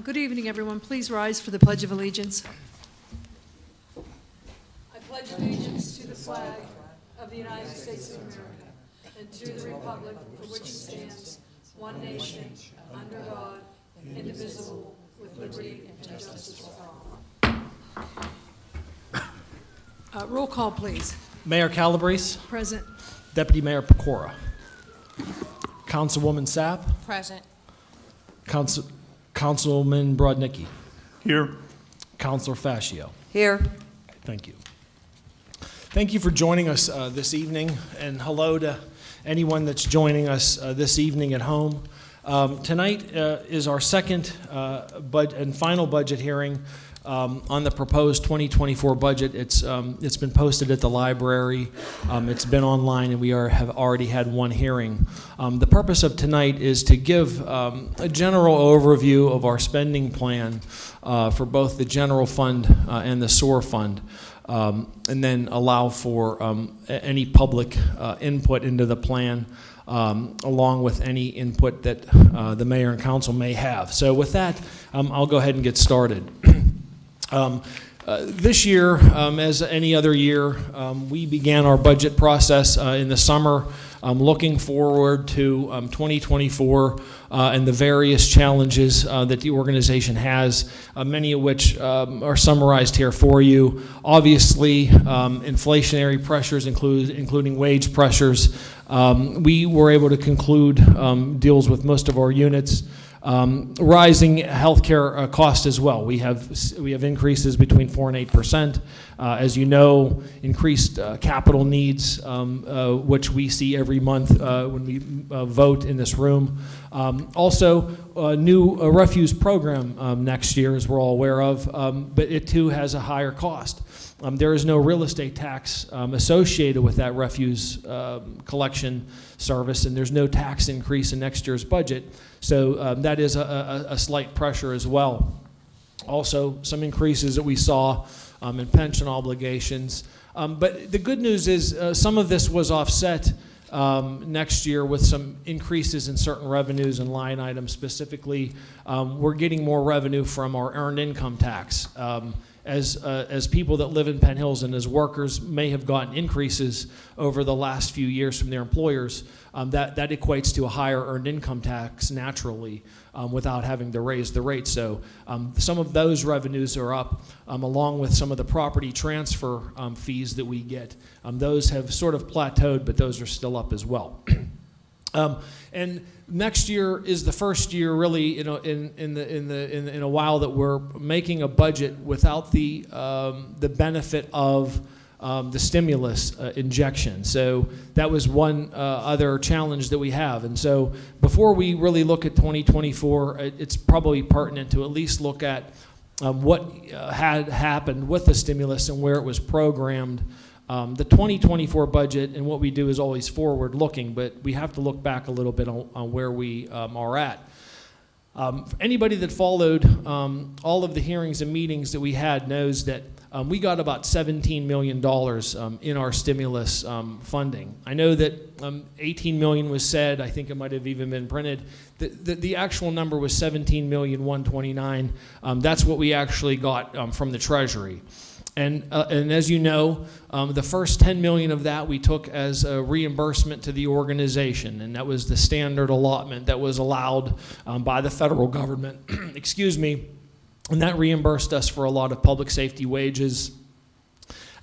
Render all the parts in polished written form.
Good evening, everyone. Please rise for the Pledge of Allegiance. I pledge allegiance to the flag of the United States of America and to the republic for which it stands, one nation, under God, indivisible, with liberty and justice for all. Roll call, please. Mayor Calabrese, Present. Deputy Mayor Pecora, Councilwoman Sapp, Present. Councilman Brodnicki, Here. Councilor Fascio. Here. Thank you. Thank you for joining us this evening, and hello to anyone that's joining us this evening at home. Tonight is our second and final budget hearing on the proposed 2024 budget. It's been posted at the library. It's been online, and we have already had one hearing. The purpose of tonight is to give a general overview of our spending plan for both the general fund and the SOAR fund, and then allow for any public input into the plan, along with any input that the mayor and council may have. So with that, I'll go ahead and get started. This year, as any other year, we began our budget process in the summer, looking forward to 2024 and the various challenges that the organization has, many of which are summarized here for you. Obviously, inflationary pressures, including wage pressures. We were able to conclude deals with most of our units. Rising healthcare cost as well. We have increases between 4% and 8%. As you know, increased capital needs, which we see every month when we vote in this room. Also, a new refuse program next year, as we're all aware of, but it too has a higher cost. There is no real estate tax associated with that refuse collection service, and there's no tax increase in next year's budget. So that is a slight pressure as well. Also, some increases that we saw in pension obligations. But the good news is some of this was offset next year with some increases in certain revenues and line items. Specifically, we're getting more revenue from our earned income tax. As people that live in Penn Hills and as workers may have gotten increases over the last few years from their employers, that equates to a higher earned income tax naturally without having to raise the rate. So some of those revenues are up, along with some of the property transfer fees that we get. Those have sort of plateaued, but those are still up as well. And next year is the first year, really, in a while that we're making a budget without the benefit of the stimulus injection. So that was one other challenge that we have. And so before we really look at 2024, it's probably pertinent to at least look at what had happened with the stimulus and where it was programmed. The 2024 budget, and what we do is always forward-looking, but we have to look back a little bit on where we are at. Anybody that followed all of the hearings and meetings that we had knows that we got about $17 million in our stimulus funding. I know that $18 million was said. I think it might have even been printed. The actual number was $17,129,000. That's what we actually got from the Treasury. And as you know, the first $10 million of that we took as a reimbursement to the organization, and that was the standard allotment that was allowed by the federal government. Excuse me. And that reimbursed us for a lot of public safety wages.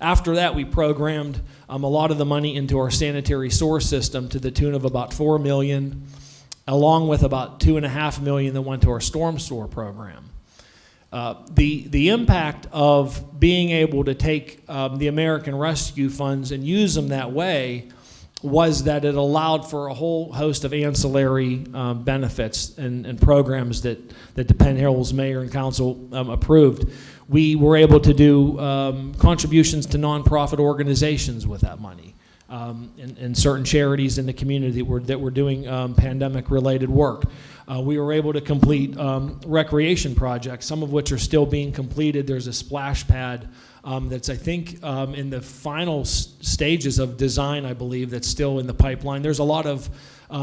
After that, we programmed a lot of the money into our sanitary sewer system to the tune of about $4 million, along with about $2.5 million that went to our storm sewer program. The impact of being able to take the American Rescue Funds and use them that way was that it allowed for a whole host of ancillary benefits and programs that the Penn Hills Mayor and Council approved. We were able to do contributions to nonprofit organizations with that money, and certain charities in the community that were doing pandemic-related work. We were able to complete recreation projects, some of which are still being completed. There's a splash pad that's, I think, in the final stages of design, I believe, that's still in the pipeline. There's a lot of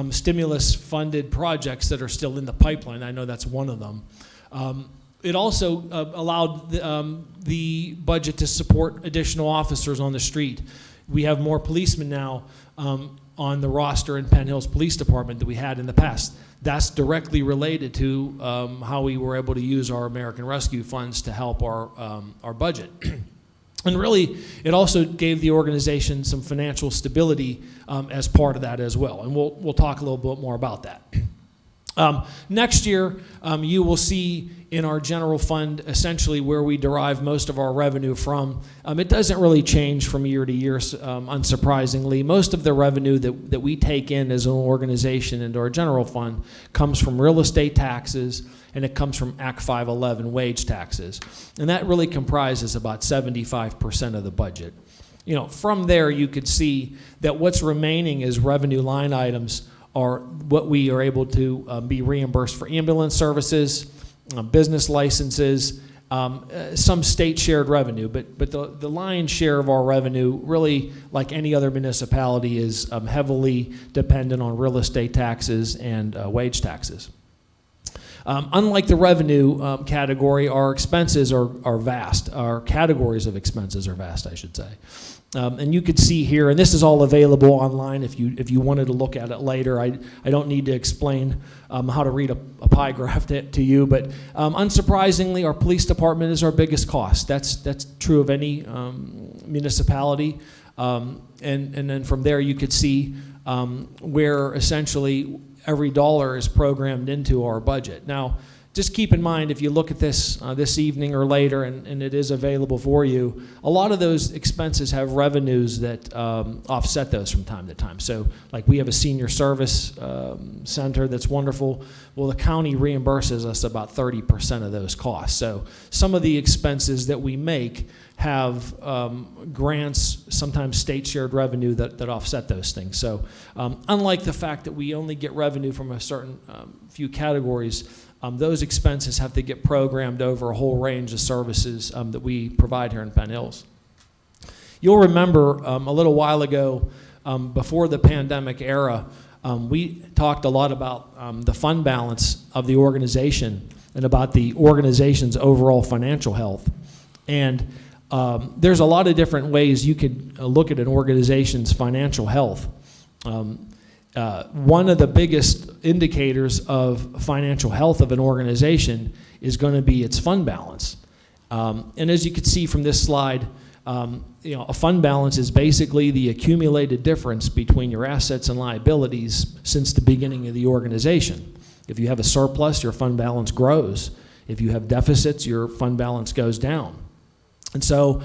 stimulus-funded projects that are still in the pipeline. I know that's one of them. It also allowed the budget to support additional officers on the street. We have more policemen now on the roster in Penn Hills Police Department than we had in the past. That's directly related to how we were able to use our American Rescue funds to help our budget. And really, it also gave the organization some financial stability as part of that as well. And we'll talk a little bit more about that. Next year, you will see in our general fund essentially where we derive most of our revenue from. It doesn't really change from year to year, unsurprisingly. Most of the revenue that we take in as an organization into our general fund comes from real estate taxes, and it comes from Act 511 wage taxes. And that really comprises about 75% of the budget. From there you could see that what's remaining is revenue line items are what we are able to be reimbursed for ambulance services, business licenses, some state shared revenue, but the lion's share of our revenue, really like any other municipality, is heavily dependent on real estate taxes and wage taxes. Unlike the revenue category, our expenses are vast. Our categories of expenses are vast, I should say. And you could see here, and this is all available online if you wanted to look at it later. I don't need to explain how to read a pie graph to you, but unsurprisingly, our police department is our biggest cost. That's true of any municipality. And then from there you could see where essentially every dollar is programmed into our budget. Now, just keep in mind, if you look at this this evening or later, and it is available for you, a lot of those expenses have revenues that offset those from time to time. So, like we have a senior service center that's wonderful. Well, the county reimburses us about 30% of those costs. So some of the expenses that we make have grants, sometimes state shared revenue that offset those things. So unlike the fact that we only get revenue from a certain few categories, those expenses have to get programmed over a whole range of services that we provide here in Penn Hills. You'll remember a little while ago, before the pandemic era, we talked a lot about the fund balance of the organization and about the organization's overall financial health. And there's a lot of different ways you could look at an organization's financial health. One of the biggest indicators of financial health of an organization is going to be its fund balance. And as you can see from this slide, a fund balance is basically the accumulated difference between your assets and liabilities since the beginning of the organization. If you have a surplus, your fund balance grows. If you have deficits, your fund balance goes down. And so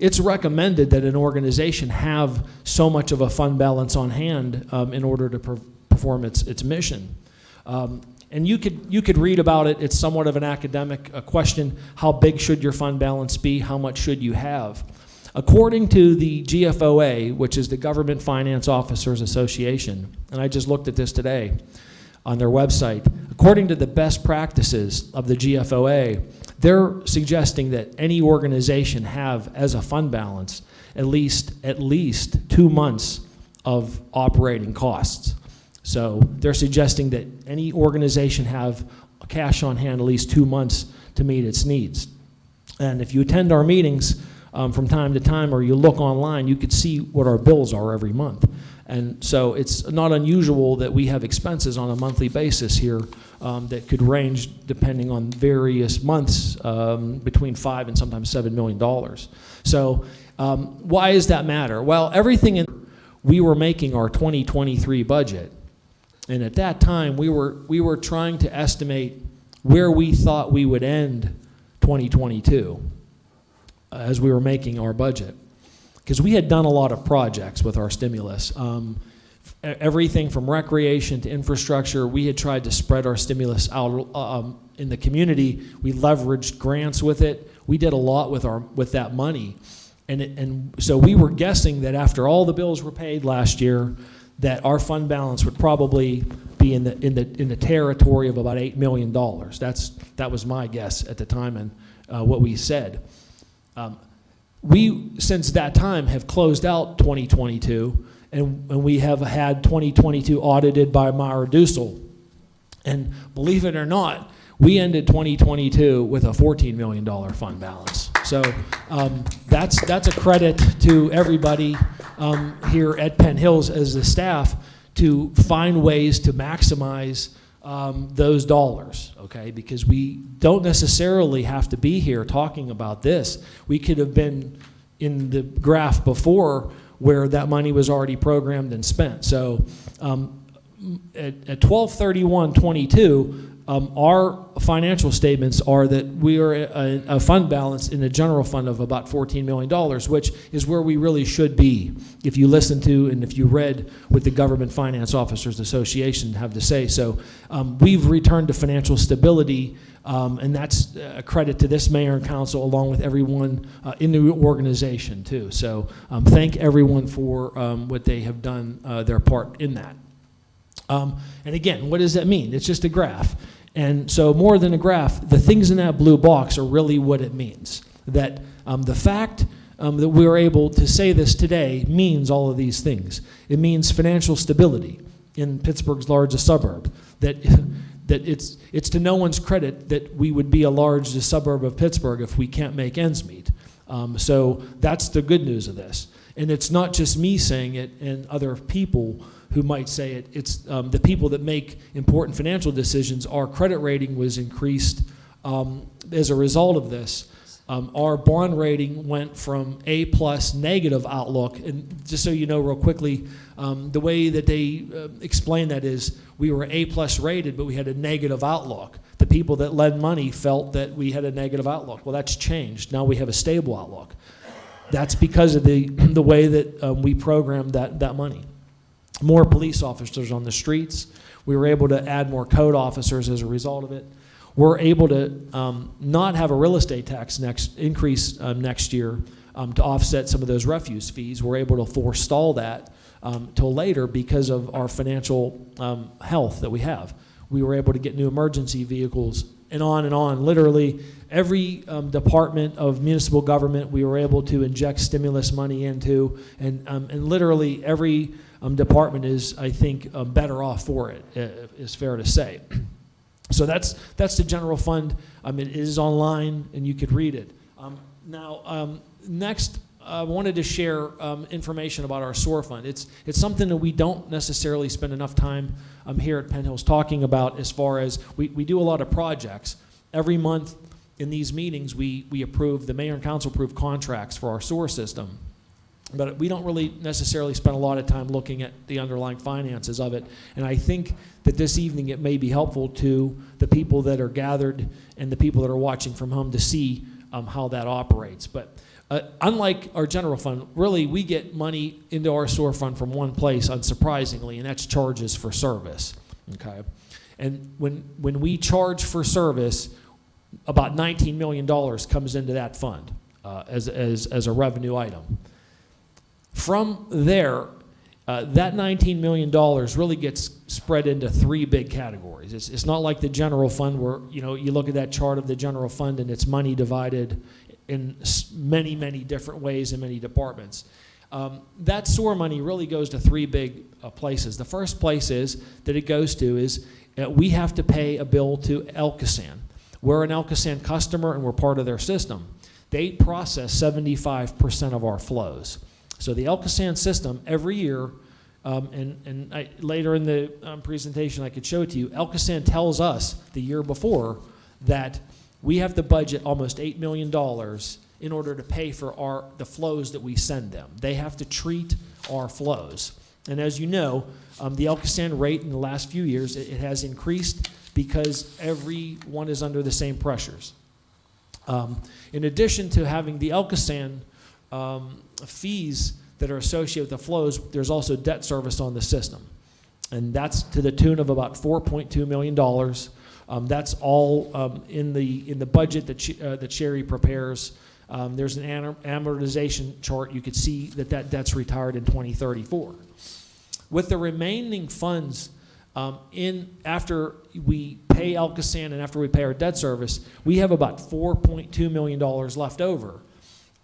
it's recommended that an organization have so much of a fund balance on hand in order to perform its mission. And you could read about it. It's somewhat of an academic question. How big should your fund balance be? How much should you have? According to the GFOA, which is the Government Finance Officers Association, and I just looked at this today on their website, according to the best practices of the GFOA, they're suggesting that any organization have as a fund balance at least 2 months of operating costs. So they're suggesting that any organization have cash on hand at least 2 months to meet its needs. And if you attend our meetings from time to time, or you look online, you could see what our bills are every month. And so it's not unusual that we have expenses on a monthly basis here that could range, depending on various months, between $5 and sometimes $7 million. So why does that matter? Well, we were making our 2023 budget, and at that time we were trying to estimate where we thought we would end 2022 as we were making our budget. Because we had done a lot of projects with our stimulus. Everything from recreation to infrastructure, we had tried to spread our stimulus out in the community. We leveraged grants with it. We did a lot with that money. And so we were guessing that after all the bills were paid last year, that our fund balance would probably be in the territory of about $8 million. That was my guess at the time, and what we said. We, since that time, have closed out 2022, and we have had 2022 audited by Meyer Dussel. And believe it or not, We ended 2022 with a $14 million fund balance. So that's a credit to everybody here at Penn Hills as the staff to find ways to maximize those dollars, okay? Because we don't necessarily have to be here talking about this. We could have been in the graph before where that money was already programmed and spent. So at 12/31/22, our financial statements are that we are a fund balance in the general fund of about $14 million, which is where we really should be if you listen to and if you read what the Government Finance Officers Association have to say. So we've returned to financial stability, and that's a credit to this mayor and council along with everyone in the organization too. So thank everyone for what they have done, their part in that. And again, what does that mean? It's just a graph. And so more than a graph, the things in that blue box are really what it means. That the fact that we are able to say this today means all of these things. It means financial stability in Pittsburgh's largest suburb. That it's to no one's credit that we would be a large suburb of Pittsburgh if we can't make ends meet. So that's the good news of this. And it's not just me saying it and other people who might say it. It's the people that make important financial decisions. Our credit rating was increased as a result of this. Our bond rating went from A+ negative outlook, and just so you know real quickly, the way that they explain that is we were A+ rated, but we had a negative outlook. The people that lend money felt that we had a negative outlook. Well, that's changed. Now we have a stable outlook. That's because of the way that we programmed that money. More police officers on the streets. We were able to add more code officers as a result of it. We're able to not have a real estate tax increase next year to offset some of those refuse fees. We're able to forestall that till later because of our financial health that we have. We were able to get new emergency vehicles and on. Literally every department of municipal government we were able to inject stimulus money into, and literally every department is, I think, better off for it, is fair to say. So that's the general fund. It is online, and you could read it. Next, I wanted to share information about our SOAR fund. It's something that we don't necessarily spend enough time here at Penn Hills talking about, as far as we do a lot of projects. Every month in these meetings, we approve, the mayor and council approve contracts for our SOAR system. But we don't really necessarily spend a lot of time looking at the underlying finances of it. And I think that this evening it may be helpful to the people that are gathered and the people that are watching from home to see how that operates. But unlike our general fund, really we get money into our SOAR fund from one place, unsurprisingly, and that's charges for service. Okay, and when we charge for service, about $19 million comes into that fund as a revenue item. From there, that $19 million really gets spread into three big categories. It's not like the general fund where, you look at that chart of the general fund and it's money divided in many, many different ways in many departments. That SOAR money really goes to three big places. The first place is that it goes to is we have to pay a bill to Elkasan. We're an Elkasan customer and we're part of their system. They process 75% of our flows. So the Elkasan system every year, later in the presentation I could show it to you, Elkasan tells us the year before that we have to budget almost $8 million in order to pay for the flows that we send them. They have to treat our flows. And as you know, the Elkasan rate in the last few years, it has increased because everyone is under the same pressures. In addition to having the Elkasan fees that are associated with the flows, there's also debt service on the system. And that's to the tune of about $4.2 million. That's all in the budget that Sherry prepares. There's an amortization chart. You could see that debt's retired in 2034. With the remaining funds, after we pay Elkasan and after we pay our debt service, we have about $4.2 million left over.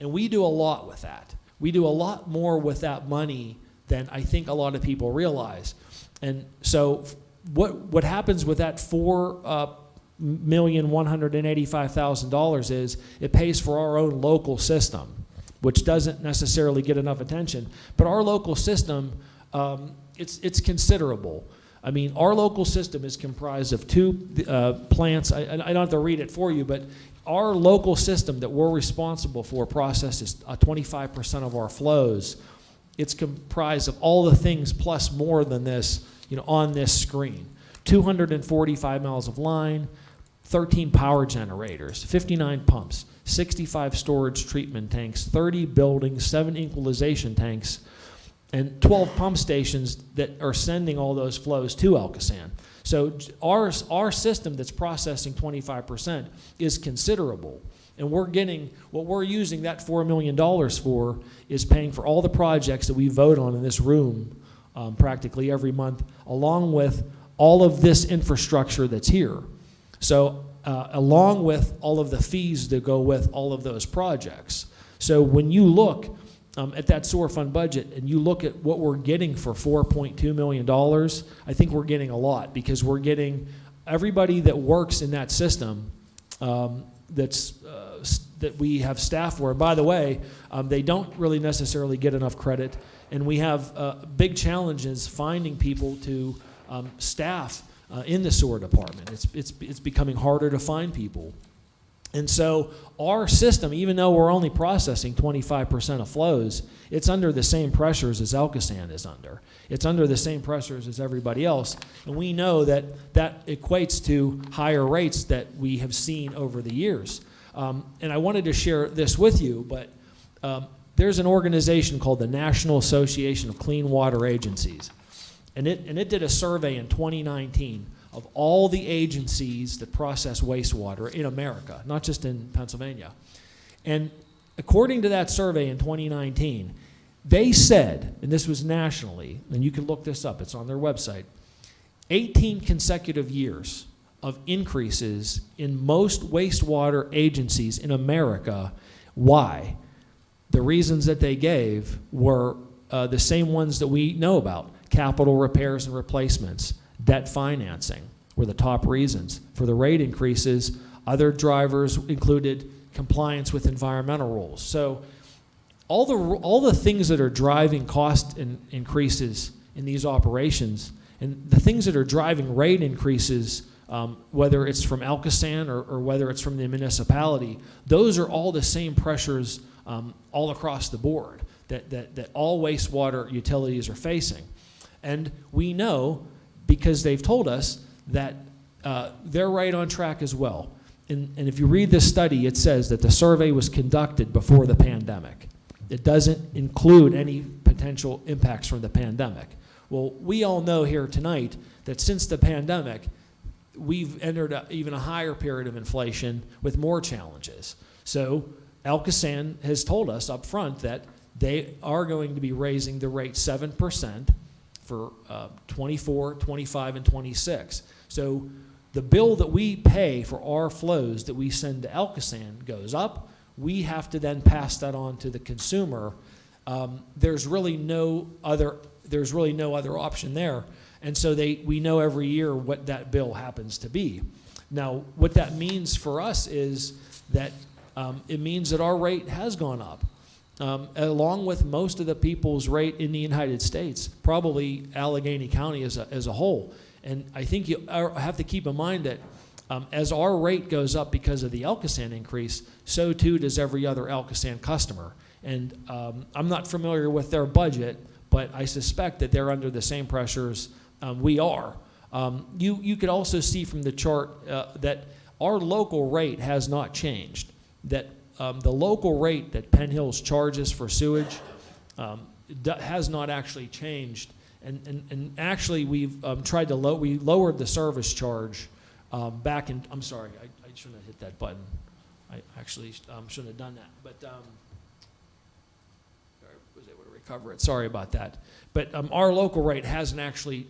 And we do a lot with that. We do a lot more with that money than I think a lot of people realize. And so what happens with that $4 $1,185,000 is it pays for our own local system, which doesn't necessarily get enough attention. But our local system, it's considerable. I mean, our local system is comprised of two plants. I don't have to read it for you, but our local system that we're responsible for processes 25% of our flows. It's comprised of all the things plus more than this, on this screen. 245 miles of line, 13 power generators, 59 pumps, 65 storage treatment tanks, 30 buildings, 7 equalization tanks, and 12 pump stations that are sending all those flows to Elkasan. So our system that's processing 25% is considerable. And we're getting, what we're using that $4 million for is paying for all the projects that we vote on in this room practically every month, along with all of this infrastructure that's here. So along with all of the fees that go with all of those projects. So when you look at that sewer fund budget and you look at what we're getting for $4.2 million, I think we're getting a lot, because we're getting everybody that works in that system that we have staff for. By the way, they don't really necessarily get enough credit, and we have big challenges finding people to staff in the sewer department. It's becoming harder to find people. And so our system, even though we're only processing 25% of flows, it's under the same pressures as Elkasan is under. It's under the same pressures as everybody else. And we know that that equates to higher rates that we have seen over the years. And I wanted to share this with you, but there's an organization called the National Association of Clean Water Agencies. And it did a survey in 2019 of all the agencies that process wastewater in America, not just in Pennsylvania. And according to that survey in 2019, they said, and this was nationally, and you can look this up, it's on their website, 18 consecutive years of increases in most wastewater agencies in America. Why? The reasons that they gave were the same ones that we know about. Capital repairs and replacements, debt financing were the top reasons. For the rate increases, other drivers included compliance with environmental rules. So all the things that are driving cost increases in these operations, and the things that are driving rate increases, whether it's from Elkasan or whether it's from the municipality, those are all the same pressures all across the board that all wastewater utilities are facing. And we know, because they've told us, that they're right on track as well. And if you read this study, it says that the survey was conducted before the pandemic. It doesn't include any potential impacts from the pandemic. Well, we all know here tonight that since the pandemic, we've entered even a higher period of inflation with more challenges. So Elkasan has told us up front that they are going to be raising the rate 7% for 24, 25, and 26. So the bill that we pay for our flows that we send to Elkasan goes up. We have to then pass that on to the consumer. There's really no other option there. And so we know every year what that bill happens to be. Now, what that means for us is that it means that our rate has gone up. Along with most of the people's rate in the United States, probably Allegheny County as a whole. And I think you have to keep in mind that as our rate goes up because of the Elkasan increase, so too does every other Elkasan customer. And I'm not familiar with their budget, but I suspect that they're under the same pressures we are. You could also see from the chart that our local rate has not changed. That the local rate that Penn Hills charges for sewage has not actually changed, and actually we've tried to we lowered the service charge back in. I'm sorry, I shouldn't have hit that button. I actually shouldn't have done that, but I was able to recover it. Sorry about that. But our local rate hasn't actually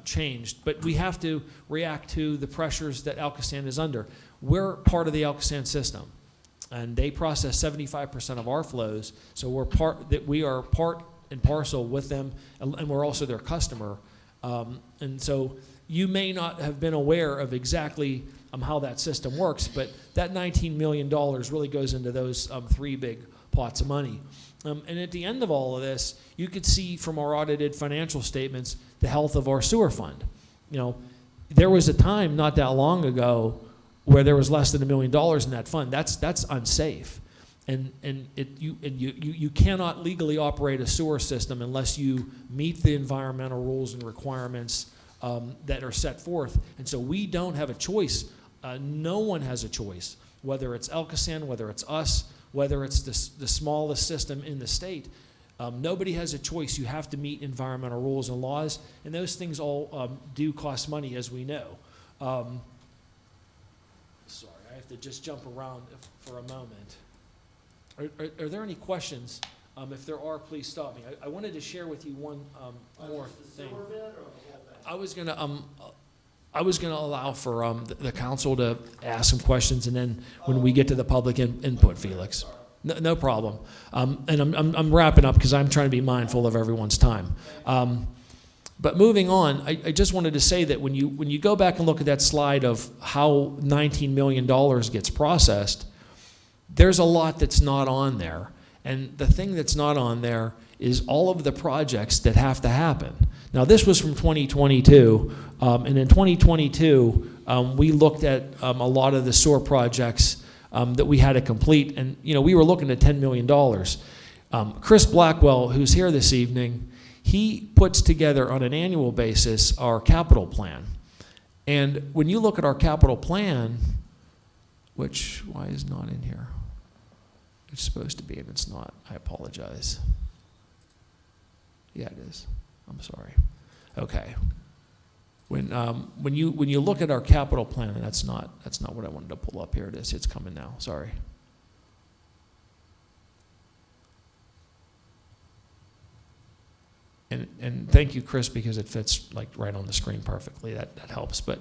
changed, but we have to react to the pressures that Elkasan is under. We're part of the Elkasan system. And they process 75% of our flows, so we are part and parcel with them, and we're also their customer. And so you may not have been aware of exactly how that system works, but that $19 million really goes into those three big pots of money. And at the end of all of this, you could see from our audited financial statements the health of our sewer fund. You know, there was a time not that long ago where there was less than $1 million in that fund. That's unsafe, and you cannot legally operate a sewer system unless you meet the environmental rules and requirements that are set forth. And so we don't have a choice. No one has a choice, whether it's Elkison, whether it's us, whether it's the smallest system in the state. Nobody has a choice. You have to meet environmental rules and laws, and those things all do cost money, as we know. Sorry, I have to just jump around for a moment. Are there any questions? If there are, please stop me. I wanted to share with you one more thing. I was gonna allow for the council to ask some questions, and then when we get to the public input, Felix. No problem. And I'm wrapping up because I'm trying to be mindful of everyone's time. But moving on, I just wanted to say that when you go back and look at that slide of how $19 million gets processed, there's a lot that's not on there. And the thing that's not on there is all of the projects that have to happen. Now, this was from 2022, and in 2022, we looked at a lot of the sewer projects that we had to complete, and we were looking at $10 million. Chris Blackwell, who's here this evening, he puts together on an annual basis our capital plan. And when you look at our capital plan, why is not in here? It's supposed to be, and it's not. I apologize. Yeah, it is. I'm sorry. Okay. When you look at our capital plan, and that's not what I wanted to pull up. Here it is. It's coming now. Sorry. And thank you, Chris, because it fits like right on the screen perfectly. That helps. But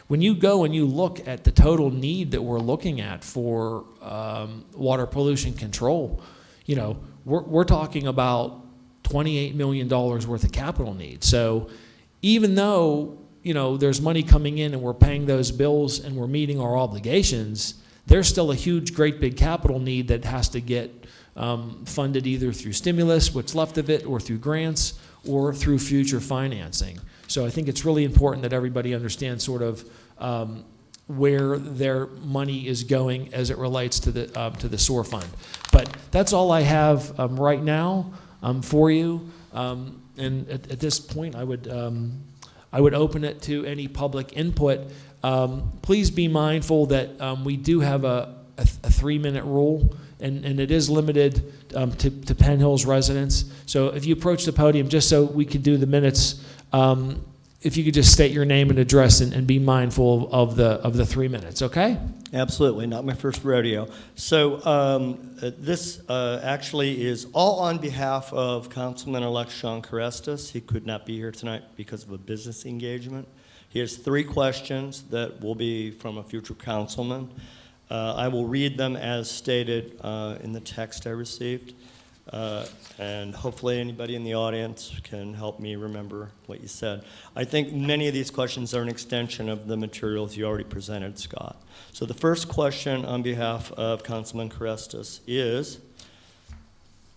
when you go and you look at the total need that we're looking at for water pollution control, we're talking about $28 million worth of capital needs. So even though there's money coming in and we're paying those bills and we're meeting our obligations, there's still a huge, great big capital need that has to get funded either through stimulus, what's left of it, or through grants, or through future financing. So I think it's really important that everybody understands sort of where their money is going as it relates to the sewer fund. But that's all I have right now for you. And at this point, I would open it to any public input. Please be mindful that we do have a 3-minute rule, and it is limited to Penn Hills residents. So if you approach the podium, just so we can do the minutes, if you could just state your name and address and be mindful of the 3 minutes, okay? Absolutely, not my first rodeo. So this actually is all on behalf of Councilman-elect Sean Carestas. He could not be here tonight because of a business engagement. He has 3 questions that will be from a future councilman. I will read them as stated in the text I received, and hopefully anybody in the audience can help me remember what you said. I think many of these questions are an extension of the materials you already presented, Scott. So the first question on behalf of Councilman Carestas is,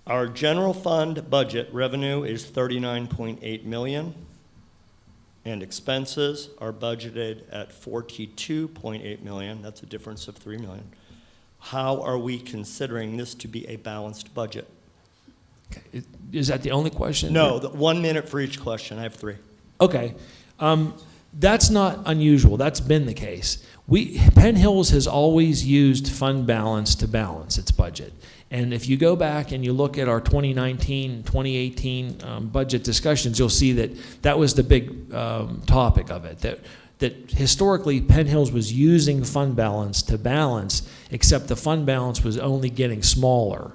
our general fund budget revenue is $39.8 million, and expenses are budgeted at $42.8 million. That's a difference of $3 million. How are we considering this to be a balanced budget? Okay. Is that the only question? No, 1 minute for each question. I have 3. Okay. That's not unusual. That's been the case. Penn Hills has always used fund balance to balance its budget. And if you go back and you look at our 2019, 2018 budget discussions, you'll see that was the big topic of it, that historically Penn Hills was using fund balance to balance, except the fund balance was only getting smaller.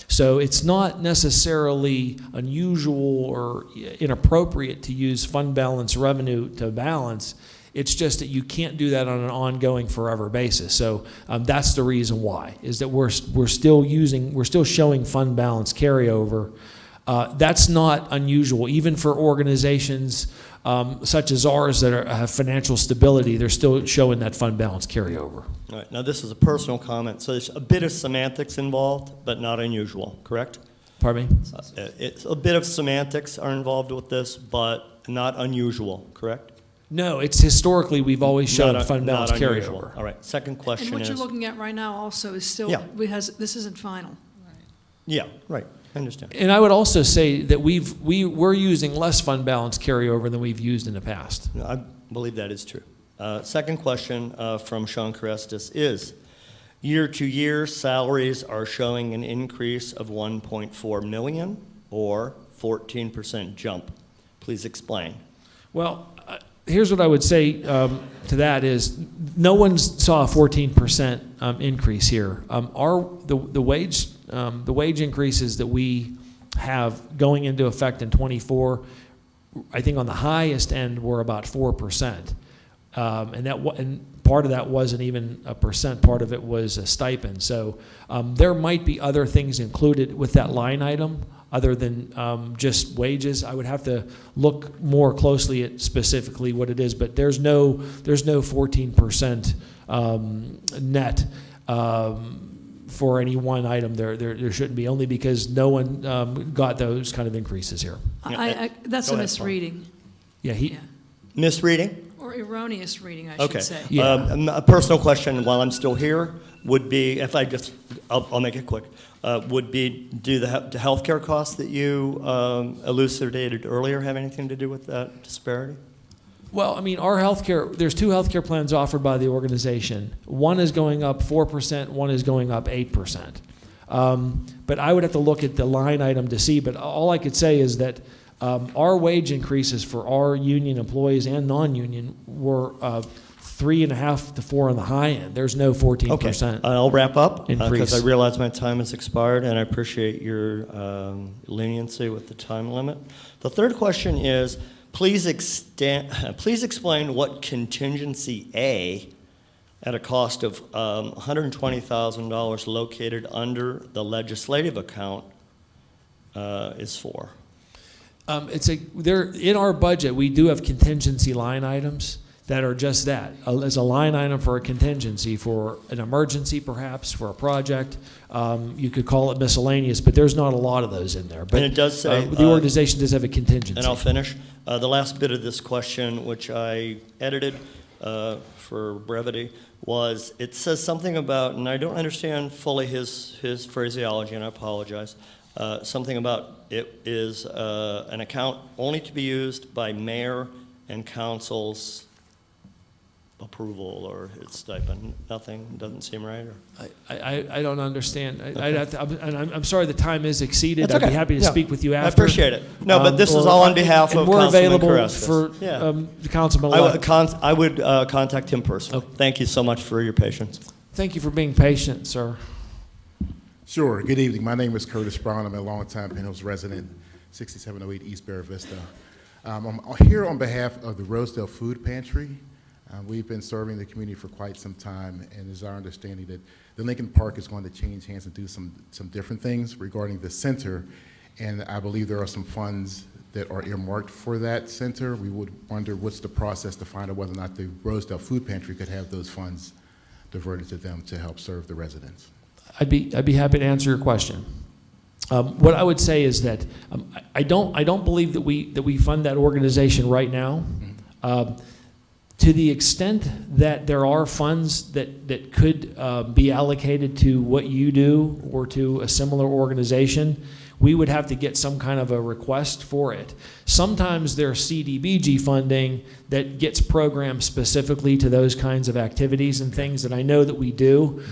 So it's not necessarily unusual or inappropriate to use fund balance revenue to balance. It's just that you can't do that on an ongoing forever basis. So that's the reason why, is that we're still showing fund balance carryover. That's not unusual, even for organizations such as ours that have financial stability, they're still showing that fund balance carryover. All right, now this is a personal comment, so there's a bit of semantics involved, but not unusual, correct? Pardon me? It's a bit of semantics are involved with this, but not unusual, correct? No, it's historically, we've always shown Not fund balance not unusual. carryover. All right, second And question what is... you're looking at right now also is still, Yeah. this isn't final. Yeah, right, I understand. And I would also say that we're using less fund balance carryover than we've used in the past. I believe that is true. Second question from Sean Carestis is, year to year, salaries are showing an increase of 1.4 million or 14% jump. Please explain. Well, here's what I would say to that is no one saw a 14% increase here. The wage increases that we have going into effect in 24, I think on the highest end were about 4%, and part of that wasn't even a percent. Part of it was a stipend. So there might be other things included with that line item other than just wages. I would have to look more closely at specifically what it is, but there's no 14% net for any one item. There shouldn't be, only because no one got those kind of increases here. That's Go a ahead, misreading. Yeah, Yeah. Misreading? Or erroneous reading, I Okay. should say. Yeah. A personal question while I'm still here would be, if I'll make it quick, would be, do the healthcare costs that you elucidated earlier have anything to do with that disparity? Well, I mean, our healthcare, there's two healthcare plans offered by the organization. One is going up 4%, one is going up 8%. But I would have to look at the line item to see, but all I could say is that our wage increases for our union employees and non-union were 3.5 to 4 on the high end. There's no 14%. Okay, I'll wrap up Increase. because I realize my time has expired, and I appreciate your leniency with the time limit. The third question is, please explain what contingency A at a cost of $120,000 located under the legislative account is for. In our budget, we do have contingency line items that are just that, as a line item for a contingency, for an emergency perhaps, for a project. You could call it miscellaneous, but there's not a lot of those in there. But And it does say, the organization does have a contingency. And I'll finish. The last bit of this question, which I edited for brevity, was it says something about, and I don't understand fully his phraseology, and I apologize, something about it is an account only to be used by mayor and council's approval or its stipend. Nothing doesn't seem right? Or? I don't understand. I'm sorry the time is exceeded. That's okay. I'd be happy to Yeah. speak with you I after. appreciate it. No, but this is all on behalf and of we're Councilman available Carestis. for Yeah. the councilman-elect. I would contact him personally. Okay. Thank you so much for your patience. Thank you for being patient, sir. Sure. Good evening. My name is Curtis Brown. I'm a longtime Penn Hills resident, 6708 East Bear Vista. I'm here on behalf of the Rosedale Food Pantry. We've been serving the community for quite some time, and it's our understanding that the Lincoln Park is going to change hands and do some different things regarding the center, and I believe there are some funds that are earmarked for that center. We would wonder what's the process to find out whether or not the Rosedale Food Pantry could have those funds diverted to them to help serve the residents. I'd be happy to answer your question. What I would say is that I don't believe that we fund that organization right now. To the extent that there are funds that could be allocated to what you do or to a similar organization, we would have to get some kind of a request for it. Sometimes there's CDBG funding that gets programmed specifically to those kinds of activities and things that I know that we do.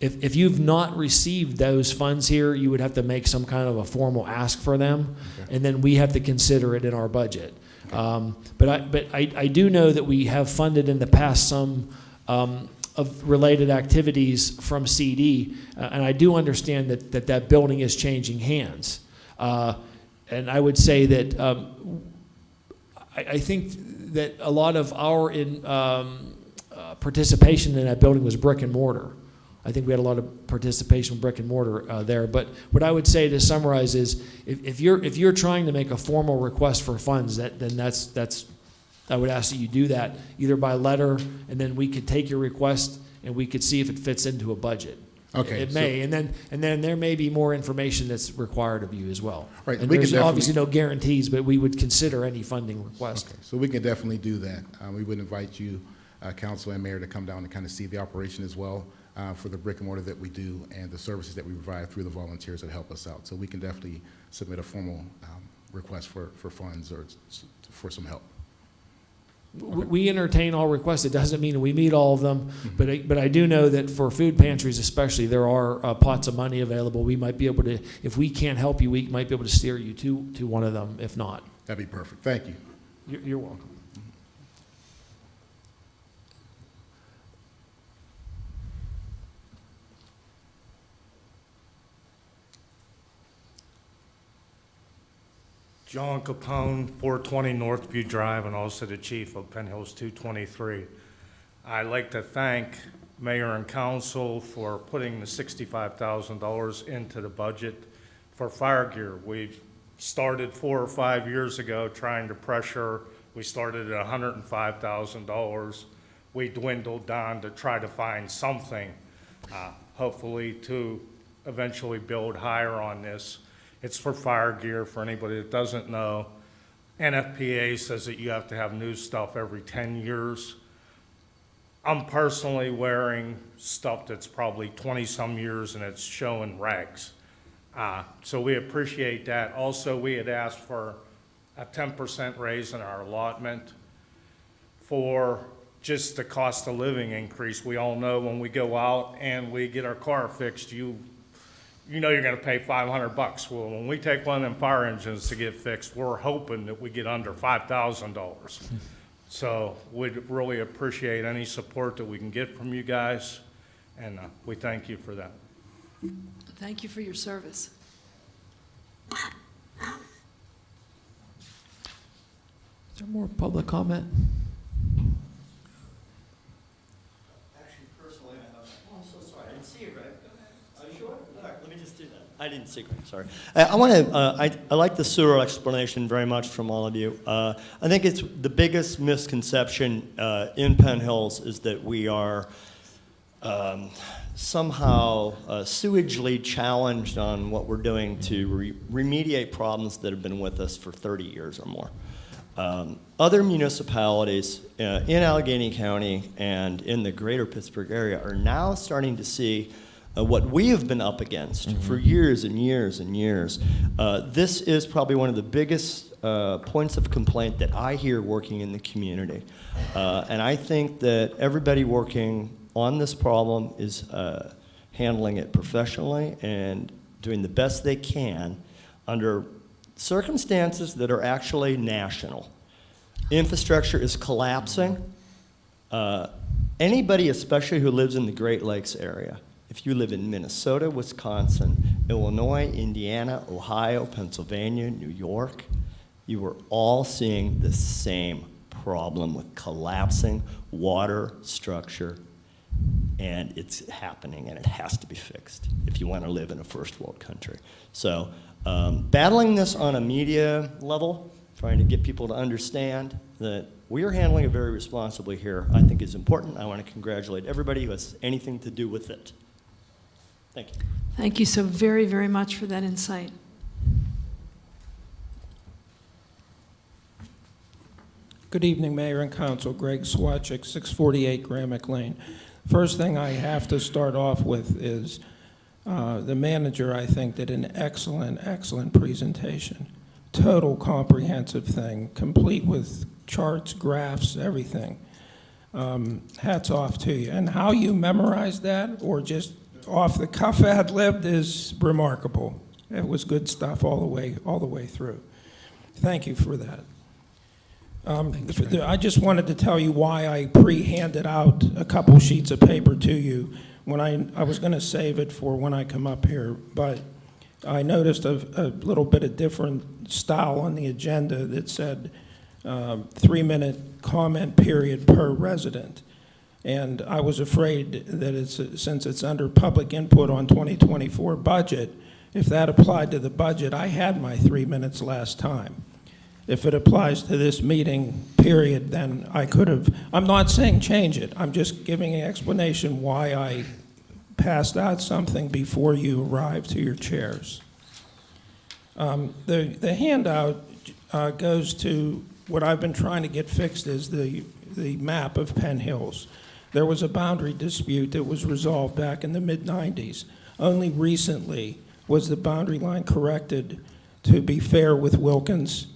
If you've not received those funds here, you would have to make some kind of a formal ask for them, okay. And then we have to consider it in our budget. But I do know that we have funded in the past some of related activities from CD, and I do understand that building is changing hands. And I would say that I think that a lot of our participation in that building was brick and mortar. I think we had a lot of participation from brick and mortar there. But what I would say to summarize is, if you're trying to make a formal request for funds, then that's I would ask that you do that either by letter, and then we could take your request and we could see if it fits into a budget. Okay, It may, and then there may be more information that's required of you as well. Right, And we can there's definitely- obviously no guarantees, but we would consider any funding request. Okay, so we can definitely do that. We would invite you, council and mayor, to come down and kind of see the operation as well, for the brick and mortar that we do and the services that we provide through the volunteers that help us out. So we can definitely submit a formal request for funds or for some help. We entertain all requests. It doesn't mean we meet all of them, but I do know that for food pantries especially, there are pots of money available. We might be able to, if we can't help you, we might be able to steer you to one of them, if not. That'd be perfect. Thank you. You're welcome. John Capone, 420 Northview Drive, and also the chief of Penn Hills 223. I'd like to thank mayor and council for putting the $65,000 into the budget for fire gear. We've started 4 or 5 years ago trying to pressure. We started at $105,000. We dwindled down to try to find something, hopefully to eventually build higher on this. It's for fire gear, for anybody that doesn't know. NFPA says that you have to have new stuff every 10 years. I'm personally wearing stuff that's probably 20-some years and it's showing rags. So we appreciate that. Also, we had asked for a 10% raise in our allotment for just the cost of living increase. We all know when we go out and we get our car fixed, you know you're gonna pay $500. Well, when we take one of them fire engines to get fixed, we're hoping that we get under $5,000. So we'd really appreciate any support that we can get from you guys, and we thank you for that. Thank you for your service. Is there more public comment? Actually, personally, I'm so sorry. I didn't see you, Greg. Are you sure? All right, let me just do that. I didn't see Greg, sorry. I want to, I like the sewer explanation very much from all of you. I think it's the biggest misconception in Penn Hills is that we are somehow sewagely challenged on what we're doing to remediate problems that have been with us for 30 years or more. Other municipalities in Allegheny County and in the greater Pittsburgh area are now starting to see what we have been up against for years and years and years. This is probably one of the biggest points of complaint that I hear working in the community. And I think that everybody working on this problem is handling it professionally and doing the best they can under circumstances that are actually national. Infrastructure is collapsing. Anybody, especially who lives in the Great Lakes area, if you live in Minnesota, Wisconsin, Illinois, Indiana, Ohio, Pennsylvania, New York, you are all seeing the same problem with collapsing water structure, and it's happening, and it has to be fixed if you want to live in a first world country. So battling this on a media level, trying to get people to understand that we are handling it very responsibly here, I think is important. I want to congratulate everybody who has anything to do with it. Thank you. Thank you so very, very much for that insight. Good evening, Mayor and Council. Greg Swatchik, 648 Gramick Lane. First thing I have to start off with is the manager, I think, did an excellent, excellent presentation. Total comprehensive thing, complete with charts, graphs, everything. Hats off to you. And how you memorized that or just off the cuff ad-libbed is remarkable. It was good stuff all the way through. Thank you for that. I just wanted to tell you why I pre-handed out a couple sheets of paper to you when I was going to save it for when I come up here, but I noticed a little bit of different style on the agenda that said 3-minute comment period per resident. And I was afraid that since it's under public input on 2024 budget, if that applied to the budget, I had my 3 minutes last time. If it applies to this meeting, period, then I could have, I'm not saying change it. I'm just giving an explanation why I passed out something before you arrived to your chairs. The handout goes to what I've been trying to get fixed is the map of Penn Hills. There was a boundary dispute that was resolved back in the mid-90s. Only recently was the boundary line corrected to be fair with Wilkins.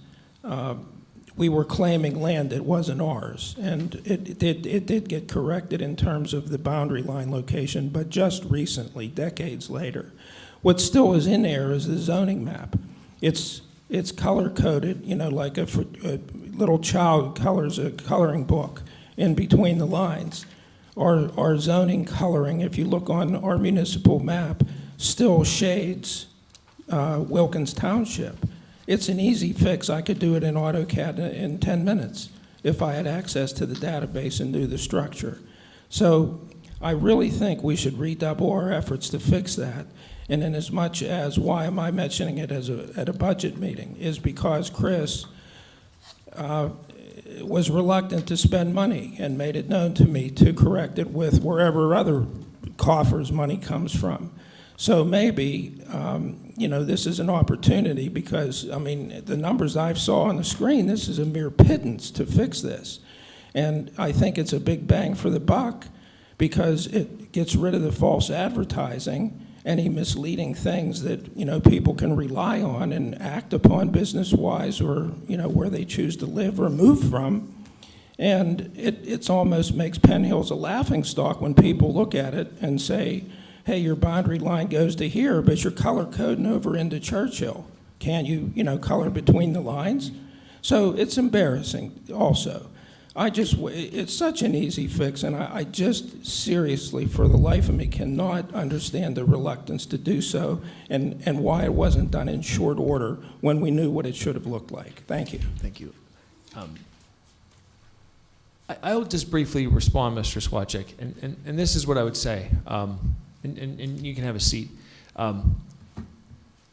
We were claiming land that wasn't ours, and it did get corrected in terms of the boundary line location, but just recently, decades later. What still is in there is the zoning map. It's color-coded, you know, like a little child colors a coloring book in between the lines. Our zoning coloring, if you look on our municipal map, still shades Wilkins Township. It's an easy fix. I could do it in AutoCAD in 10 minutes if I had access to the database and knew the structure. So I really think we should redouble our efforts to fix that. And in as much as, why am I mentioning it at a budget meeting, is because Chris was reluctant to spend money and made it known to me to correct it with wherever other coffers money comes from. So maybe, this is an opportunity because, I mean, the numbers I saw on the screen, this is a mere pittance to fix this. And I think it's a big bang for the buck because it gets rid of the false advertising, any misleading things that, people can rely on and act upon business-wise or, where they choose to live or move from. And it almost makes Penn Hills a laughingstock when people look at it and say, hey, your boundary line goes to here, but you're color coding over into Churchill. Can you, color between the lines? So it's embarrassing also. It's such an easy fix, and I just seriously, for the life of me, cannot understand the reluctance to do so and why it wasn't done in short order when we knew what it should have looked like. Thank you. Thank you. I'll just briefly respond, Mr. Swachek, and this is what I would say, and you can have a seat.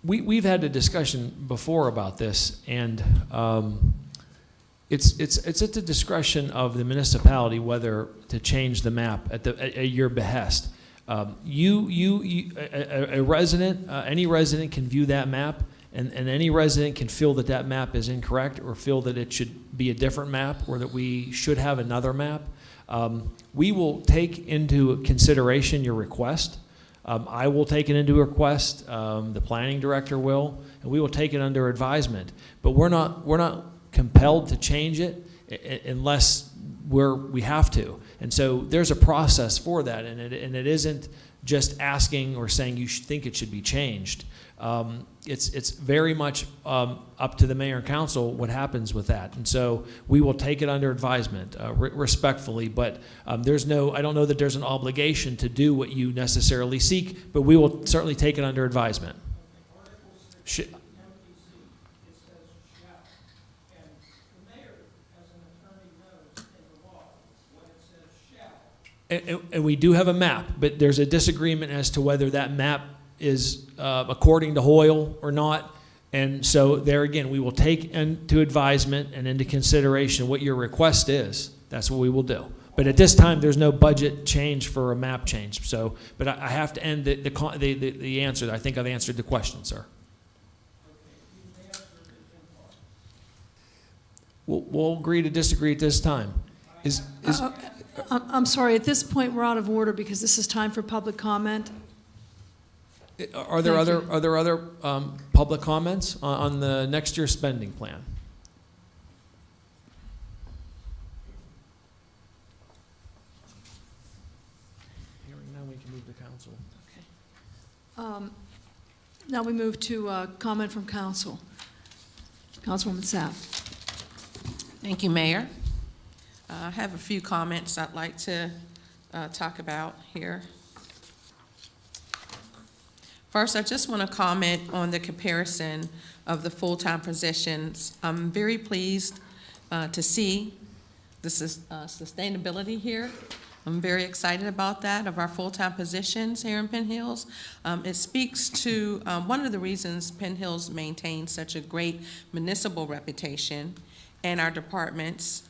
We've had a discussion before about this, and it's at the discretion of the municipality whether to change the map at your behest. A resident, any resident can view that map, and any resident can feel that map is incorrect or feel that it should be a different map or that we should have another map. We will take into consideration your request. I will take it into request. The planning director will, and we will take it under advisement. But we're not compelled to change it unless we have to. And so there's a process for that, and it isn't just asking or saying you think it should be changed. It's very much up to the mayor and council what happens with that. And so we will take it under advisement respectfully, but I don't know that there's an obligation to do what you necessarily seek, but we will certainly take it under advisement. And we do have a map, but there's a disagreement as to whether that map is according to Hoyle or not. And so there again, we will take into advisement and into consideration what your request is. That's what we will do. But at this time, there's no budget change for a map change. So, but I have to end the answer. I think I've answered the question, sir. We'll agree to disagree at this time. I'm sorry, at this point, we're out of order because this is time for public comment. Are there other public comments on the next year's spending plan? Hearing none, we can move to council. Okay. Now we move to comment from council. Councilwoman Sapp. Thank you, Mayor. I have a few comments I'd like to talk about here. First, I just want to comment on the comparison of the full-time positions. I'm very pleased to see the sustainability here. I'm very excited about that, of our full-time positions here in Penn Hills. It speaks to one of the reasons Penn Hills maintains such a great municipal reputation and our departments.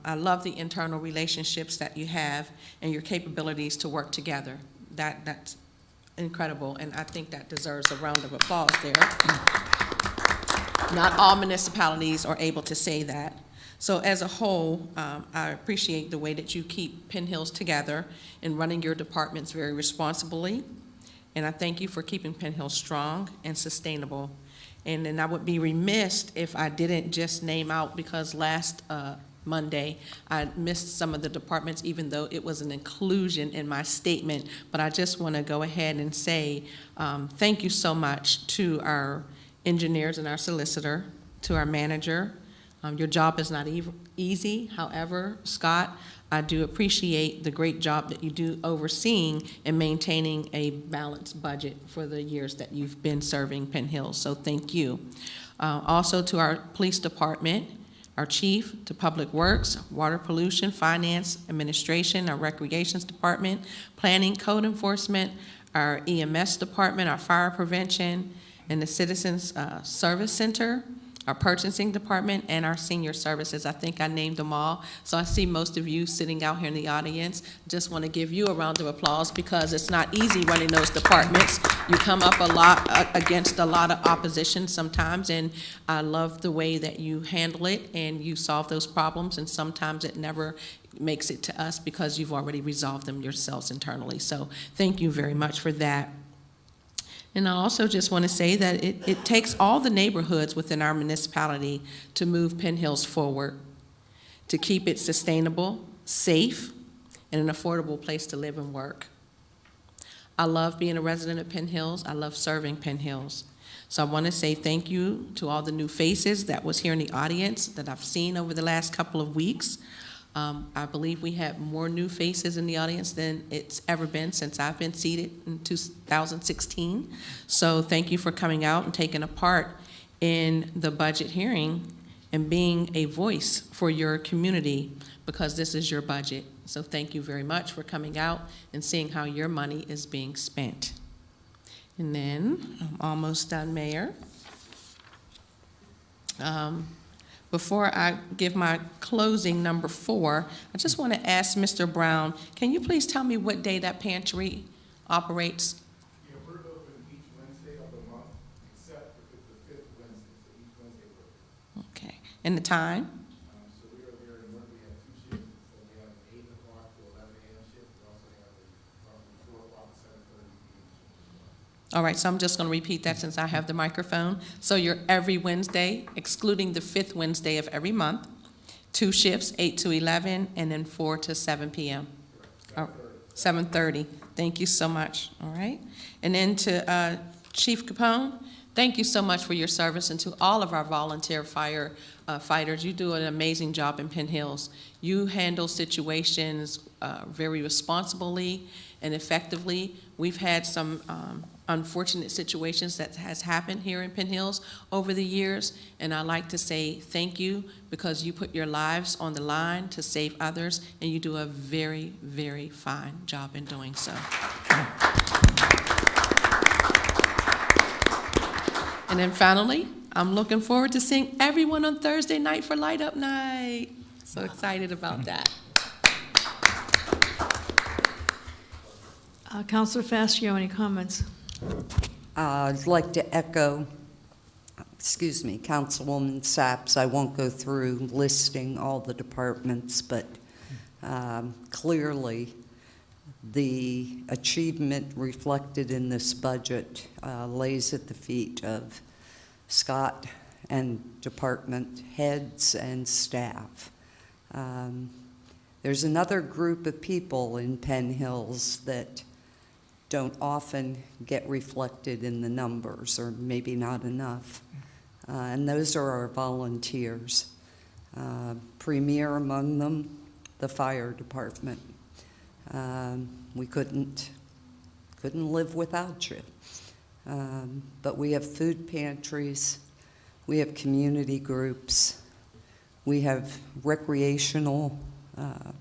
I love the internal relationships that you have and your capabilities to work together. That's incredible, and I think that deserves a round of applause there. Not all municipalities are able to say that. So as a whole, I appreciate the way that you keep Penn Hills together and running your departments very responsibly. And I thank you for keeping Penn Hills strong and sustainable. And then I would be remiss if I didn't just name out, because last Monday, I missed some of the departments, even though it was an inclusion in my statement. But I just want to go ahead and say thank you so much to our engineers and our solicitor, to our manager. Your job is not easy. However, Scott, I do appreciate the great job that you do overseeing and maintaining a balanced budget for the years that you've been serving Penn Hills. So thank you. Also to our police department, our chief, to Public Works, Water Pollution, Finance, Administration, our Recreations Department, Planning, Code Enforcement, our EMS Department, our Fire Prevention, and the Citizens Service Center, our Purchasing Department, and our Senior Services. I think I named them all. So I see most of you sitting out here in the audience. Just want to give you a round of applause, because it's not easy running those departments. You come up a lot against a lot of opposition sometimes, and I love the way that you handle it and you solve those problems, and sometimes it never makes it to us because you've already resolved them yourselves internally. So thank you very much for that. And I also just want to say that it takes all the neighborhoods within our municipality to move Penn Hills forward, to keep it sustainable, safe, and an affordable place to live and work. I love being a resident of Penn Hills. I love serving Penn Hills. So I want to say thank you to all the new faces that was here in the audience that I've seen over the last couple of weeks. I believe we have more new faces in the audience than it's ever been since I've been seated in 2016. So thank you for coming out and taking a part in the budget hearing and being a voice for your community, because this is your budget. So thank you very much for coming out and seeing how your money is being spent. And then, I'm almost done, Mayor. Before I give my closing number 4, I just want to ask Mr. Brown, can you please tell me what day that pantry operates? Yeah, we're open each Wednesday of the month, except if it's the 5th Wednesday, so each Wednesday we're open. Okay. And the time? So we are there, and we have 2 shifts, so we have an 8 o'clock to 11 a.m. shift, we also have a 4 o'clock to 7:30 p.m. shift. All right, so I'm just going to repeat that since I have the microphone. So you're every Wednesday, excluding the 5th Wednesday of every month, 2 shifts, 8 to 11, and then 4 to 7 p.m. 7:30. Thank you so much. All right. And then to Chief Capone, thank you so much for your service, and to all of our volunteer fighters. You do an amazing job in Penn Hills. You handle situations very responsibly and effectively. We've had some unfortunate situations that has happened here in Penn Hills over the years, and I'd like to say thank you, because you put your lives on the line to save others, and you do a very, very fine job in doing so. And then finally, I'm looking forward to seeing everyone on Thursday night for Light Up Night. So excited about that. Councilor Fastio, any comments? I'd like to echo, Councilwoman Saps. I won't go through listing all the departments, but clearly the achievement reflected in this budget lays at the feet of Scott and department heads and staff. There's another group of people in Penn Hills that don't often get reflected in the numbers, or maybe not enough. And those are our volunteers. Premier among them, the fire department. We couldn't live without you. But we have food pantries, we have community groups, we have recreational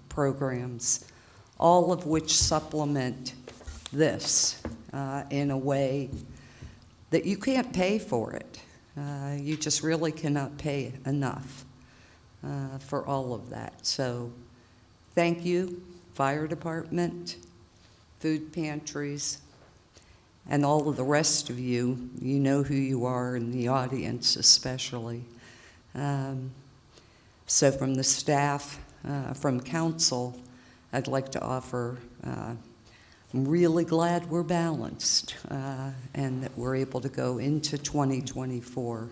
programs. all of which supplement this in a way that you can't pay for it. You just really cannot pay enough for all of that. So thank you, fire department, food pantries, and all of the rest of you. You know who you are in the audience especially. So from the staff, from council, I'd like to offer, I'm really glad we're balanced and that we're able to go into 2024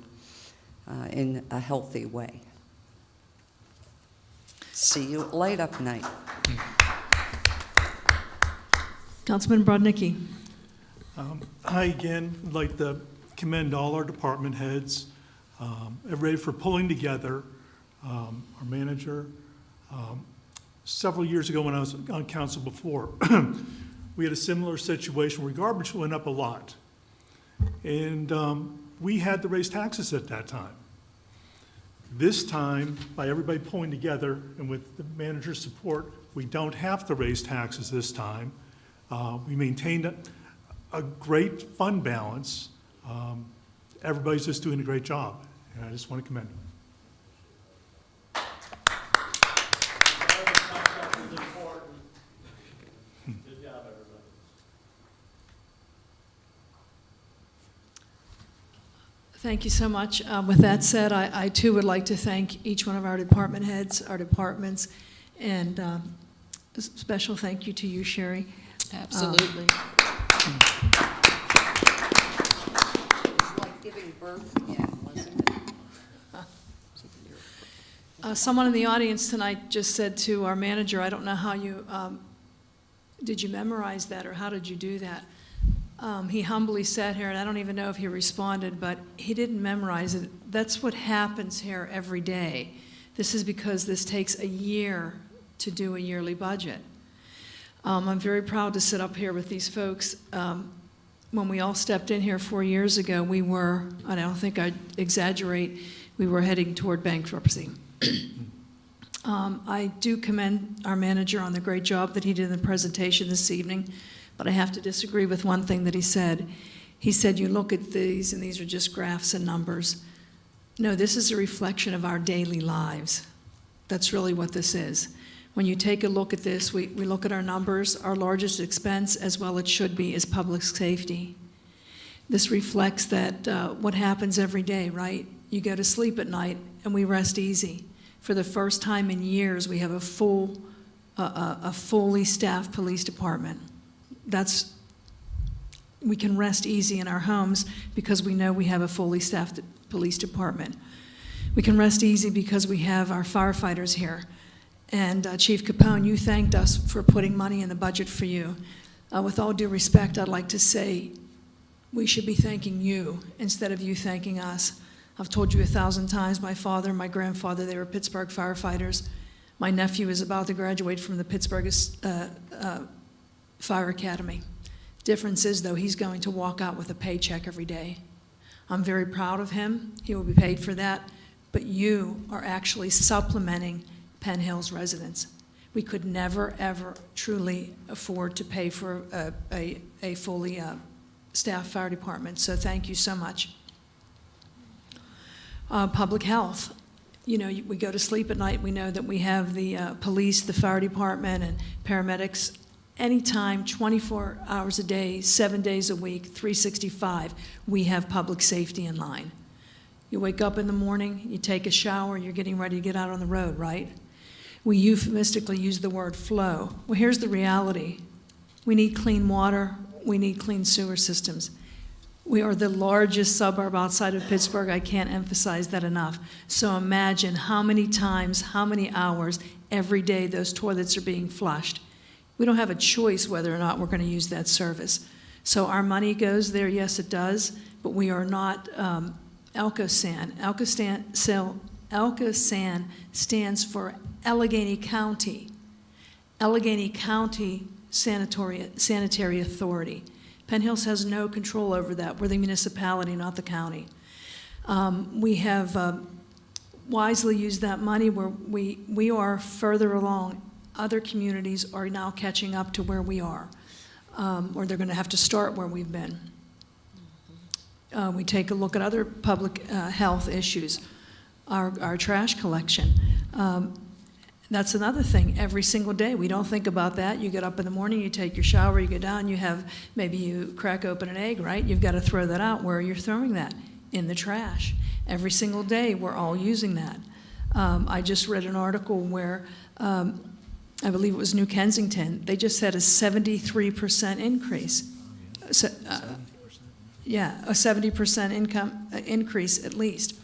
in a healthy way. See you at Light Up Night. Councilman Brodnicki. I again would like to commend all our department heads, everybody for pulling together. Our manager, several years ago when I was on council before, we had a similar situation where garbage went up a lot. And we had to raise taxes at that time. This time, by everybody pulling together and with the manager's support, we don't have to raise taxes this time. We maintained a great fund balance. Everybody's just doing a great job, and I just want to commend them. Thank you so much. With that said, I too would like to thank each one of our department heads, our departments, and a special thank you to you, Sherry. Absolutely. It's like giving birth again, wasn't it? Someone in the audience tonight just said to our manager, I don't know how you, did you memorize that or how did you do that? He humbly sat here, and I don't even know if he responded, but he didn't memorize it. That's what happens here every day. This is because this takes a year to do a yearly budget. I'm very proud to sit up here with these folks. When we all stepped in here 4 years ago, we were, and I don't think I exaggerate, we were heading toward bankruptcy. I do commend our manager on the great job that he did in the presentation this evening, but I have to disagree with one thing that he said. He said, you look at these, and these are just graphs and numbers. No, this is a reflection of our daily lives. That's really what this is. When you take a look at this, we look at our numbers. Our largest expense, as well it should be, is public safety. This reflects that what happens every day, right? You go to sleep at night, and we rest easy. For the first time in years, we have a fully staffed police department. We can rest easy in our homes because we know we have a fully staffed police department. We can rest easy because we have our firefighters here. And Chief Capone, you thanked us for putting money in the budget for you. With all due respect, I'd like to say we should be thanking you instead of you thanking us. I've told you 1,000 times, my father, my grandfather, they were Pittsburgh firefighters. My nephew is about to graduate from the Pittsburgh Fire Academy. Difference is, though, he's going to walk out with a paycheck every day. I'm very proud of him. He will be paid for that. But you are actually supplementing Penn Hills residents. We could never, ever truly afford to pay for a fully staffed fire department. So thank you so much. Public health. You know, we go to sleep at night, we know that we have the police, the fire department, and paramedics anytime, 24 hours a day, 7 days a week, 365, we have public safety in line. You wake up in the morning, you take a shower, you're getting ready to get out on the road, right? We euphemistically use the word flow. Well, here's the reality. We need clean water, we need clean sewer systems. We are the largest suburb outside of Pittsburgh. I can't emphasize that enough. So imagine how many times, how many hours every day those toilets are being flushed. We don't have a choice whether or not we're going to use that service. So our money goes there, yes it does, but we are not Alcosan. Alcosan stands for Allegheny County. Allegheny County Sanitary Authority. Penn Hills has no control over that. We're the municipality, not the county. We have wisely used that money where we are further along other communities are now catching up to where we are, or they're going to have to start where we've been. We take a look at other public health issues, our trash collection. That's another thing. Every single day, we don't think about that. You get up in the morning, you take your shower, you go down, maybe you crack open an egg, right? You've got to throw that out. Where are you throwing that? In the trash. Every single day, we're all using that. I just read an article where, I believe it was New Kensington, they just had a 73% increase. So, yeah, a 70% income increase at least.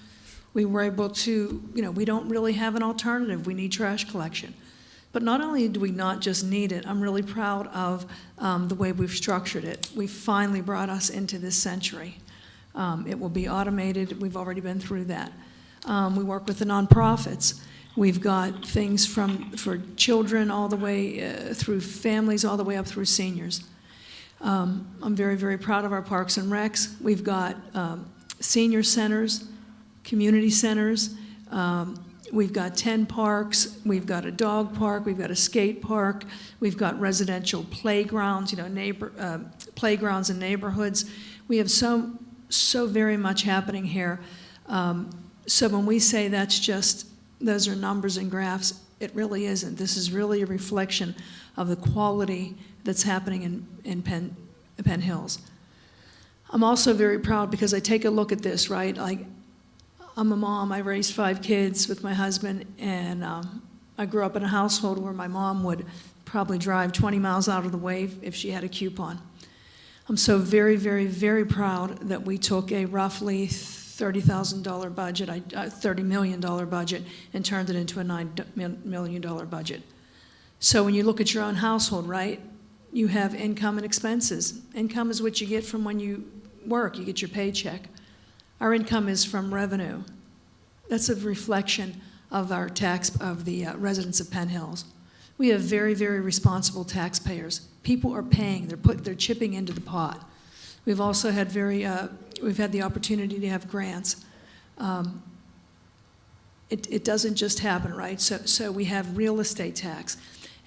We were able to, we don't really have an alternative. We need trash collection. But not only do we not just need it, I'm really proud of the way we've structured it. We finally brought us into this century. It will be automated. We've already been through that. We work with the nonprofits. We've got things for children all the way through families, all the way up through seniors. I'm very, very proud of our parks and recs. We've got senior centers, community centers. We've got 10 parks. We've got a dog park. We've got a skate park. We've got residential playgrounds, playgrounds in neighborhoods. We have so very much happening here. So when we say those are numbers and graphs, it really isn't. This is really a reflection of the quality that's happening in Penn Hills. I'm also very proud because I take a look at this, right? I'm a mom. I raised 5 kids with my husband, and I grew up in a household where my mom would probably drive 20 miles out of the way if she had a coupon. I'm so very, very, very proud that we took a roughly $30,000 budget, $30 million budget, and turned it into a $9 million budget. So when you look at your own household, right, you have income and expenses. Income is what you get from when you work. You get your paycheck. Our income is from revenue. That's a reflection of our of the residents of Penn Hills. We have very, very responsible taxpayers. People are paying. They're chipping into the pot. We've also had we've had the opportunity to have grants. It doesn't just happen, right? So we have real estate tax.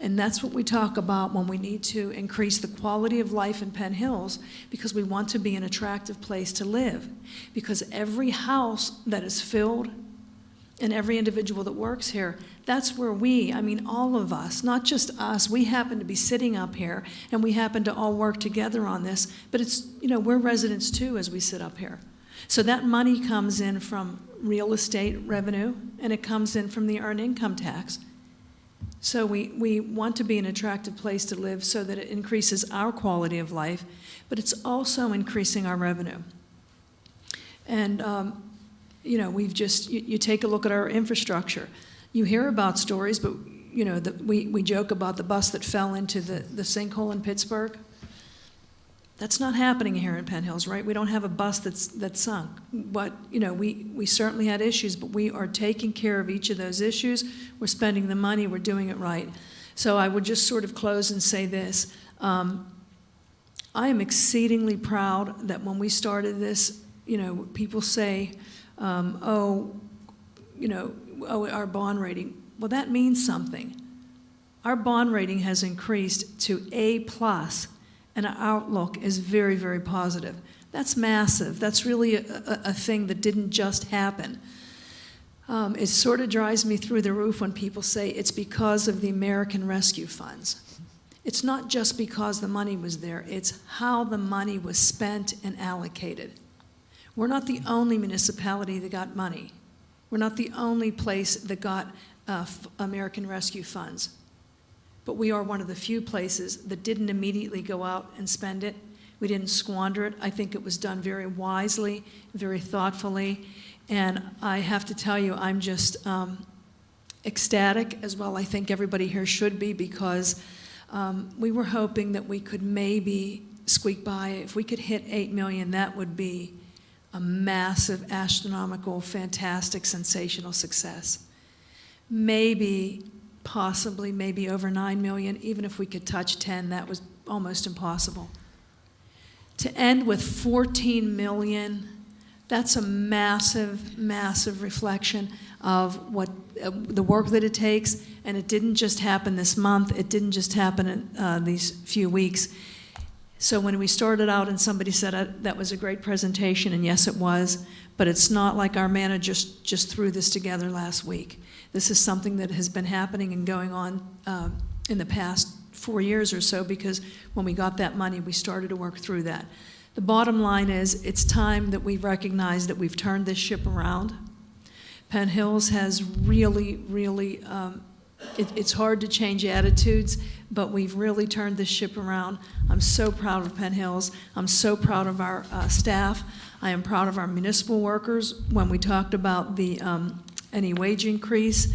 And that's what we talk about when we need to increase the quality of life in Penn Hills, because we want to be an attractive place to live. Because every house that is filled and every individual that works here, that's where all of us, not just us, we happen to be sitting up here and we happen to all work together on this, but it's, we're residents too as we sit up here. So that money comes in from real estate revenue and it comes in from the earned income tax. So we want to be an attractive place to live so that it increases our quality of life, but it's also increasing our revenue. And, we've you take a look at our infrastructure. You hear about stories, but, we joke about the bus that fell into the sinkhole in Pittsburgh. That's not happening here in Penn Hills, right? We don't have a bus that's sunk. But, we certainly had issues, but we are taking care of each of those issues. We're spending the money. We're doing it right. So I would just sort of close and say this. I am exceedingly proud that when we started this, people say, our bond rating. Well, that means something. Our bond rating has increased to A+. And our outlook is very, very positive. That's massive. That's really a thing that didn't just happen. It sort of drives me through the roof when people say it's because of the American Rescue Funds. It's not just because the money was there. It's how the money was spent and allocated. We're not the only municipality that got money. We're not the only place that got American Rescue Funds. But we are one of the few places that didn't immediately go out and spend it. We didn't squander it. I think it was done very wisely, very thoughtfully. And I have to tell you, I'm just ecstatic as well. I think everybody here should be, because we were hoping that we could maybe squeak by. If we could hit 8 million, that would be a massive, astronomical, fantastic, sensational success. Possibly maybe over 9 million. Even if we could touch 10, that was almost impossible. To end with 14 million, that's a massive, massive reflection. of what the work that it takes, and it didn't just happen this month. It didn't just happen in these few weeks. So when we started out and somebody said that was a great presentation, and yes, it was, but it's not like our manager just threw this together last week. This is something that has been happening and going on in the past 4 years or so, because when we got that money, we started to work through that. The bottom line is, it's time that we recognize that we've turned this ship around. Penn Hills has really, it's hard to change attitudes, but we've really turned this ship around. I'm so proud of Penn Hills. I'm so proud of our staff. I am proud of our municipal workers. When we talked about the any wage increase,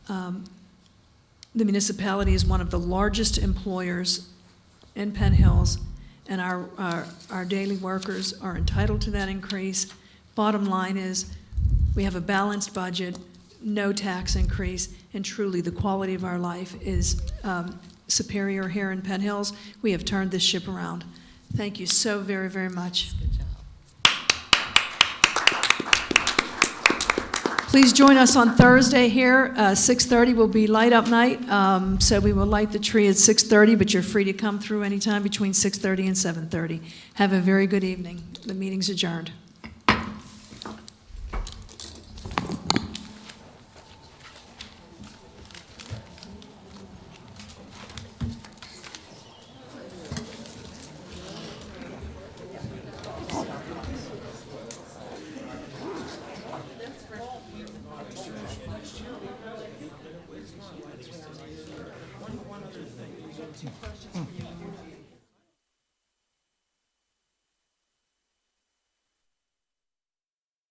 the municipality is one of the largest employers in Penn Hills, and our daily workers are entitled to that increase. Bottom line is, we have a balanced budget, no tax increase, and truly the quality of our life is superior here in Penn Hills. We have turned this ship around. Thank you so very, very much. Please join us on Thursday here. 6:30 will be light up night, so we will light the tree at 6:30, but you're free to come through anytime between 6:30 and 7:30. Have a very good evening. The meeting's adjourned. One other thing.